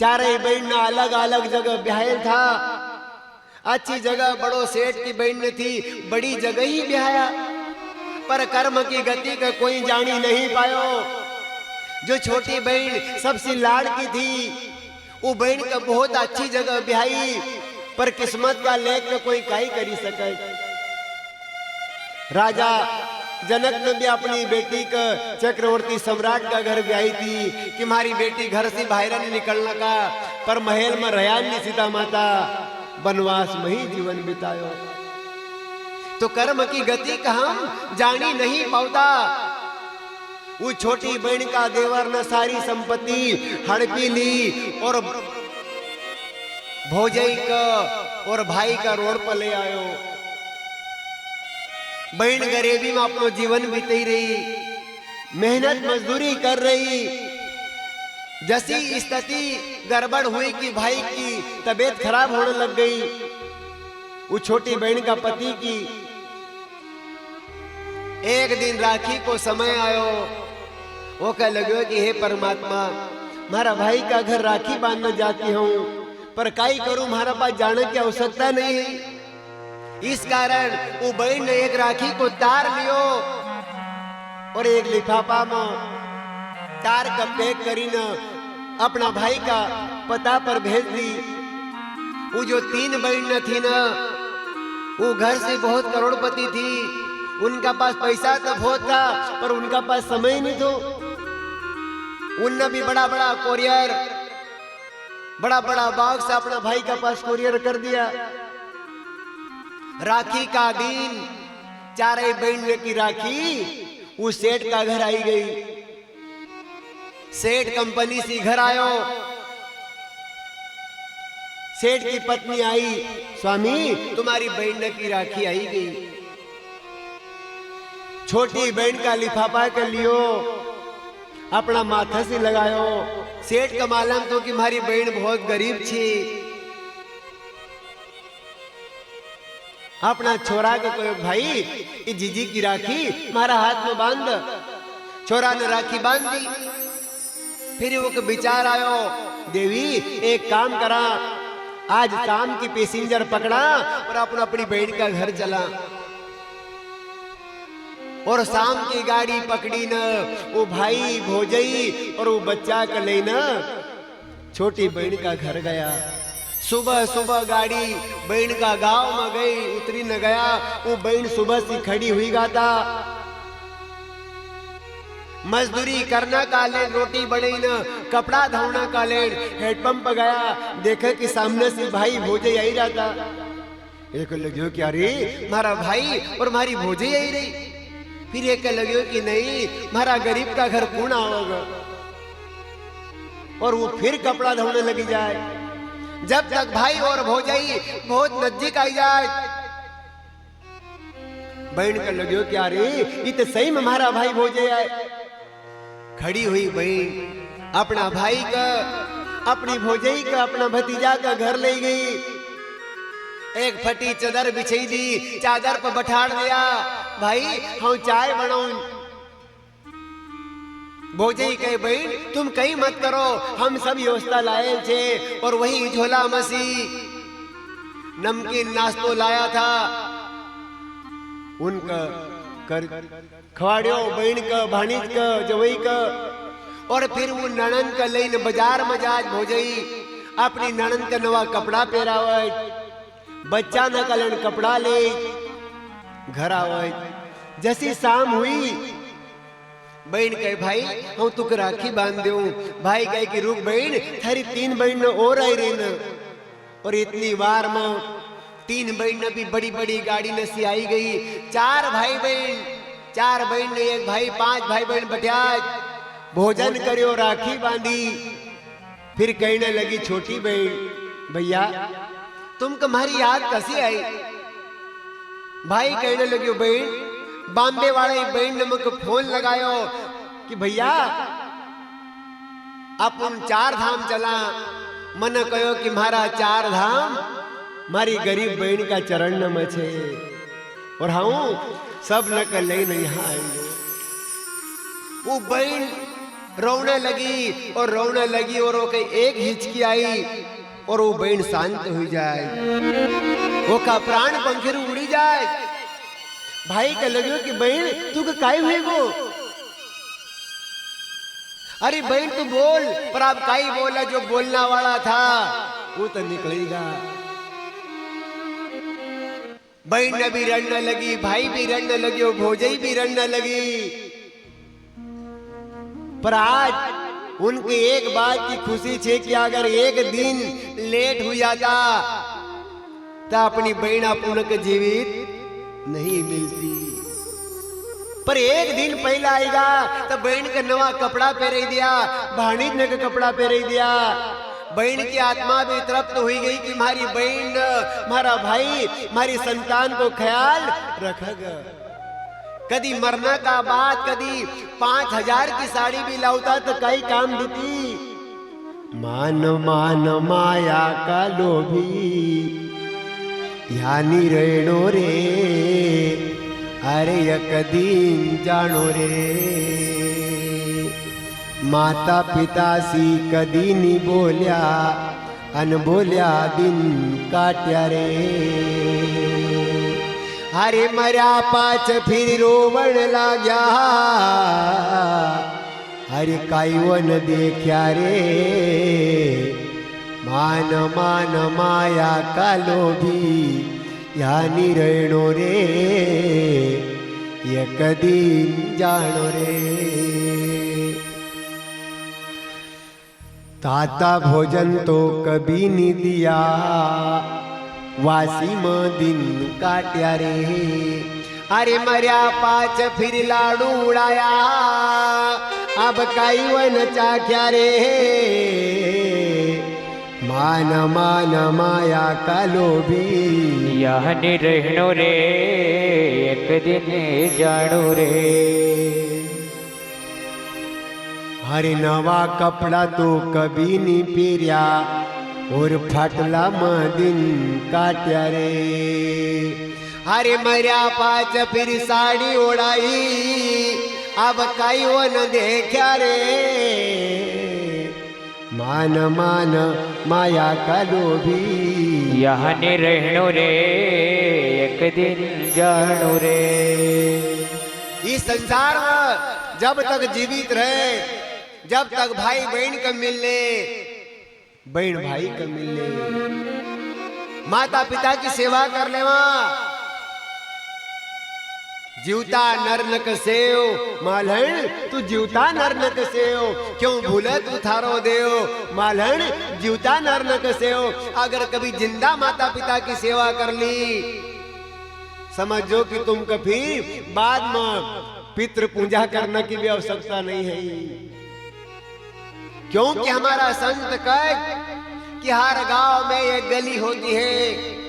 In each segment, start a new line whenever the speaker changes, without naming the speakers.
चारे बहन ना अलग अलग जगह ब्याहल था। अच्छी जगह बड़ो सेठ की बहन ने थी, बड़ी जगह ही ब्याया, पर कर्म की गति का कोई जानी नहीं पायो। जो छोटी बहन सबसे लाड़ की थी, वो बहन का बहुत अच्छी जगह ब्याही, पर किस्मत का लेख का कोई काई करी सके। राजा जनक ने भी अपनी बेटी का चक्रवर्ती सम्राट का घर ब्याही थी कि हमारी बेटी घर से बाहर नहीं निकलने का, पर महल में रहा नहीं सीता माता, वनवास में ही जीवन बितायो। तो कर्म की गति का हम जानी नहीं पाता। वो छोटी बहन का देवर ने सारी संपत्ति हड़पी ली और भौजाई का और भाई का रोड पर ले आयो। बहन गरीबी में अपना जीवन बीती रही, मेहनत मजदूरी कर रही। जैसी स्थिति गड़बड़ हुई कि भाई की तबीयत खराब होने लग गई। वो छोटी बहन का पति की एक दिन राखी को समय आयो, वो कह लगे कि हे परमात्मा, मारा भाई का घर राखी बांधने जाती हूँ, पर काई करूं, हमारा पास जाने की आवश्यकता नहीं है। इस कारण वो बहन ने एक राखी को तार लियो और एक लिफाफा में तार का पैक करी न अपना भाई का पता पर भेज दी। वो जो 3 बहन थी ना, वो घर से बहुत करोड़पति थी, उनका पास पैसा तो बहुत था, पर उनका पास समय नहीं तो। उनने भी बड़ा बड़ा कोरियर, बड़ा बड़ा बॉक्स अपना भाई का पास कोरियर कर दिया। राखी का दिन चारे बहन की राखी उस सेठ का घर आई गई। सेठ कंपनी से घर आयो। सेठ की पत्नी आई, स्वामी तुम्हारी बहन की राखी आई गई। छोटी बहन का लिफाफा कर लियो, अपना माथा से लगायो। सेठ का मालूम तो कि हमारी बहन बहुत गरीब थी। अपना छोरा को कहो, भाई ये जीजी की राखी हमारा हाथ में बांध। छोरा ने राखी बांध दी। फिर वो के विचार आयो, देवी एक काम करा, आज काम की पैसेंजर पकड़ा और अपना अपनी बहन का घर चला। और शाम की गाड़ी पकड़ी न, वो भाई भौजाई और वो बच्चा का लेना छोटी बहन का घर गया। सुबह सुबह गाड़ी बहन का गांव में गई, उतरी न गया। वो बहन सुबह से खड़ी हुई गाता, मजदूरी करना का लेन, रोटी बनी न, कपड़ा धोना का लेन। हेडपंप गया, देखा कि सामने से भाई भौजाई आई जाता। एक लगे क्या रे, हमारा भाई और हमारी भौजाई आई रही। फिर एक लगे कि नहीं, हमारा गरीब का घर कूना होगा। और वो फिर कपड़ा धोने लगी जाए। जब तक भाई और भौजाई बहुत नजदीक आई जाए, बहन का लगे क्या रे, ये तो सही में हमारा भाई भौजाई आए। खड़ी हुई बहन अपना भाई का, अपनी भौजाई का, अपना भतीजा का घर ले गई। एक फटी चादर बिछाई दी, चादर पर बैठाड़ दिया। भाई हम चाय बनाऊं। भौजाई कहे, बहन तुम कहीं मत करो, हम सब व्यवस्था लाए थे। और वही झोला मसी नमकीन नाश्तो लाया था, उनका कर खवाड़ियो बहन का, भाणीज का, जवई का। और फिर वो ननन का लेन बाजार में जाज भौजाई अपनी ननन का नवा कपड़ा पहरावे, बच्चा न कलन कपड़ा ले घर आवे। जैसी शाम हुई, बहन कहे, भाई हम तुक राखी बांध दू। भाई कहे कि रुक बहन, थारी 3 बहन और आई रही न। और इतनी बार में 3 बहन भी बड़ी बड़ी गाड़ी में से आई गई। 4 भाई बहन, 4 बहन ने एक भाई, 5 भाई बहन बैठा, भोजन करियो, राखी बांधी। फिर कहने लगी छोटी बहन, भैया तुमको हमारी याद कैसी आई। भाई कहने लगे, बहन बॉम्बे वाले बहन ने मुझको फोन लगायो कि भैया अपन 4 धाम चला। मन कहो कि हमारा 4 धाम मारी गरीब बहन का चरण में छे, और हम सब न कर ले यहाँ आएंगे। वो बहन रोने लगी और रोने लगी और वो कहीं एक हिचकी आई और वो बहन शांत हो जाए, वो का प्राण पंखिर उड़ी जाए। भाई का लगे कि बहन तू का काई हुई गो, अरे बहन तू बोल, पर आप काई बोला, जो बोलना वाला था वो तो निकलेगा। बहन भी रड़ने लगी, भाई भी रड़ने लगे, वो भौजाई भी रड़ने लगी। पर आज उनकी एक बात की खुशी छे कि अगर एक दिन लेट हो जाता तो अपनी बहन अपन के जीवित नहीं मिलती। पर एक दिन पहले आएगा तो बहन का नवा कपड़ा पहरे दिया, भाणीज ने का कपड़ा पहरे दिया। बहन की आत्मा भी तृप्त हुई गई कि हमारी बहन, हमारा भाई, हमारी संतान को ख्याल रखेगा। कदी मरना का बात, कदी 5000 की साड़ी भी लाउता तो कई काम देती। मान मान माया का लोभी यानी रेणो रे, अरे एक दिन जानो रे। माता पिता सी कदी नहीं बोलिया, अनबोलिया दिन काट्या रे। हरे मरा पाच फिर रोवण लाग्या, हरे काईवन देखा रे। मान मान माया का लोभी यानी रेणो रे, एक दिन जानो रे। ताता भोजन तो कभी नहीं दिया, वासी में दिन काट्या रे। अरे मर्या पाच फिर लाडू उड़ाया, अब काई वन चाख्या रे। मान मान माया का लोभी
यह रहनो रे, एक दिन जानो रे।
हरे नवा कपड़ा तो कभी नहीं पीरिया, और फटला में दिन काट्या रे। हरे मर्या पाच फिर साड़ी ओढ़ाई, अब काई वो न देखा रे। मान मान माया का लोभी
यह रहनो रे, एक दिन जानो रे।
इस संसार में जब तक जीवित रहे, जब तक भाई बहन का मिलने, बहन भाई का मिलने, माता पिता की सेवा कर लेवा। जीवता नर न कसेव मालहण, तू जीवता नर न कसेव, क्यों भूले तू थारो देव। मालहण जीवता नर न कसेव, अगर कभी जिंदा माता पिता की सेवा कर ली, समझो कि तुम कभी बाद में पितृ पूजा करने की भी आवश्यकता नहीं है। क्योंकि हमारा संत कहे कि हर गांव में एक गली होती है,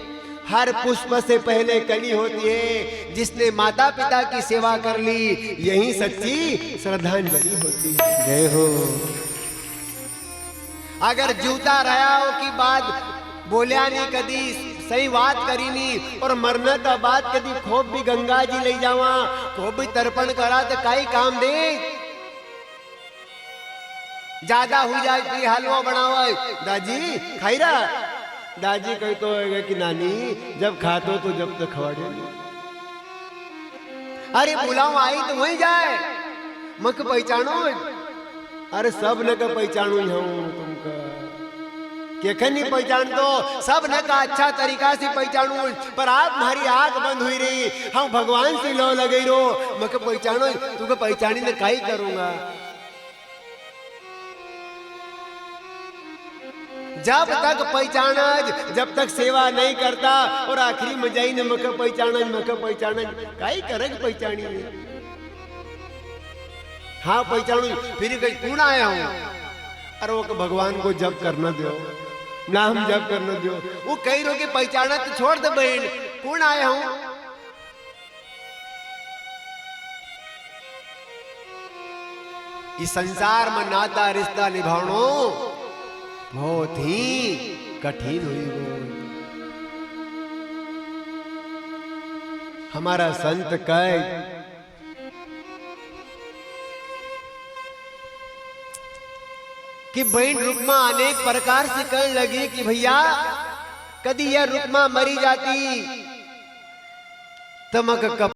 हर पुष्प से पहले कली होती है। जिसने माता पिता की सेवा कर ली, यही सच्ची श्रद्धांजलि होती है।
जय हो।
अगर जीवता रहा हो की बात बोलिया नहीं, कदी सही बात करी नहीं, और मरने का बात कदी खूब भी गंगा जी ले जावा, खूब भी तर्पण करा तो काई काम दे। ज्यादा हो जाए फिर हलवा बनावा, दाजी खाई रहा। दादी कही तो है कि नानी जब खातो तो जब तक खवाड़े। अरे बुलाओ आई तो वही जाए, मक पहचानो। अरे सब न का पहचानू हूँ तुमका, केखन नहीं पहचान दो, सब न का अच्छा तरीका से पहचानू। पर आप हमारी आंख बंद हुई रही, हम भगवान से लो लगे रो, मक पहचानो। तुमको पहचानी न काई करूंगा। जब तक पहचाना, जब तक सेवा नहीं करता, और आखिरी में जाई न मक पहचाना काई करग पहचानी। हाँ पहचानू, फिर कहीं कौन आया हूँ। अरे वो भगवान को जप करना दो, नाम जप करना दो। वो कई रोके पहचाना तो छोड़ दे बहन, कौन आया हूँ। इस संसार में नाता रिश्ता निभानो बहुत ही कठिन हुई वो। हमारा संत कहे कि बहन रुक्मा अनेक प्रकार से कहने लगी कि भैया कदी यह रुक्मा मरी जाती तमक कप